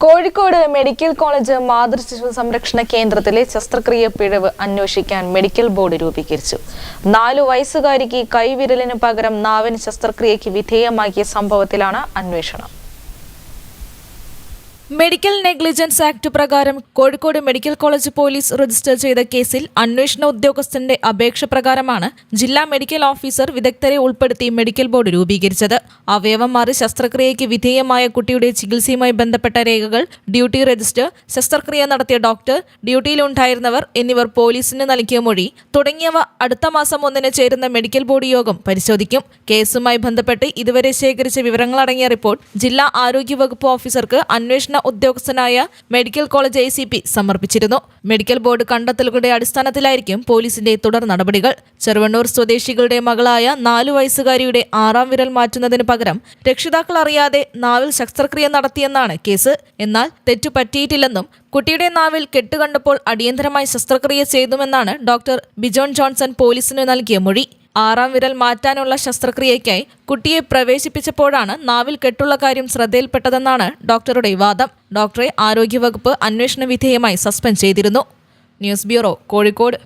Kozhikode medical college മാതൃശിശു സംരക്ഷണ കേന്ദ്രത്തിലെ ശസ്ത്രക്രിയ പിഴവ് അന്വേഷിക്കാൻ മെഡിക്കൽ ബോർഡ് രൂപീകരിച്ചു. 4 വയസ്സുകാരിക്ക് കൈവിരലിന് പകരം നാവിന് ശസ്ത്രക്രിയയ്ക്ക് വിധേയമാക്കിയ സംഭവത്തിലാണ് അന്വേഷണം. മെഡിക്കൽ നെഗ്ലിജൻസ് ആക്ട് പ്രകാരം Kozhikode medical college police register ചെയ്ത കേസിൽ അന്വേഷണ ഉദ്യോഗസ്ഥന്റെ അപേക്ഷ പ്രകാരമാണ് ജില്ലാ മെഡിക്കൽ ഓഫീസർ വിദഗ്ധരെ ഉൾപ്പെടുത്തി മെഡിക്കൽ ബോർഡ് രൂപീകരിച്ചത്. അവയവം മാറി ശസ്ത്രക്രിയയ്ക്ക് വിധേയമായ കുട്ടിയുടെ ചികിത്സയുമായി ബന്ധപ്പെട്ട രേഖകൾ, ഡ്യൂട്ടി രജിസ്റ്റർ, ശസ്ത്രക്രിയ നടത്തിയ ഡോക്ടർ, ഡ്യൂട്ടിയിലുണ്ടായിരുന്നവർ എന്നിവർ പോലീസിന് നൽകിയ മൊഴി തുടങ്ങിയവ അടുത്ത മാസം 1-ന് ചേരുന്ന മെഡിക്കൽ ബോർഡ് യോഗം പരിശോധിക്കും. കേസുമായി ബന്ധപ്പെട്ട് ഇതുവരെ ശേഖരിച്ച വിവരങ്ങളടങ്ങിയ റിപ്പോർട്ട് ജില്ലാ ആരോഗ്യവകുപ്പ് ഓഫീസർക്ക് അന്വേഷണ ഉദ്യോഗസ്ഥനായ മെഡിക്കൽ കോളേജ് ACP സമർപ്പിച്ചിരുന്നു. മെഡിക്കൽ ബോർഡ് കണ്ടെത്തലുകളുടെ അടിസ്ഥാനത്തിലായിരിക്കും പോലീസിന്റെ തുടർ നടപടികൾ. ചെറുവണ്ണൂർ സ്വദേശികളുടെ മകളായ 4 വയസ്സുകാരിയുടെ 6ാം വിരൽ മാറ്റുന്നതിന് പകരം രക്ഷിതാക്കൾ അറിയാതെ നാവിൽ ശസ്ത്രക്രിയ നടത്തിയെന്നാണ് കേസ്. എന്നാൽ തെറ്റു പറ്റിയിട്ടില്ലെന്നും കുട്ടിയുടെ നാവിൽ കെട്ടുകണ്ടപ്പോൾ അടിയന്തരമായി ശസ്ത്രക്രിയ ചെയ്തുമെന്നാണ് ഡോക്ടർ ബിജോൺ ജോൺസൺ പോലീസിന് നൽകിയ മൊഴി. 6ാം വിരൽ മാറ്റാനുള്ള ശസ്ത്രക്രിയയ്ക്കായി കുട്ടിയെ പ്രവേശിപ്പിച്ചപ്പോഴാണ് നാവിൽ കെട്ടുള്ള കാര്യം ശ്രദ്ധയിൽപ്പെട്ടതെന്നാണ് ഡോക്ടറുടെ വാദം. ഡോക്ടറെ ആരോഗ്യവകുപ്പ് അന്വേഷണ വിധേയമായി സസ്പെൻഡ് ചെയ്തിരുന്നു. News bureau, Kozhikode.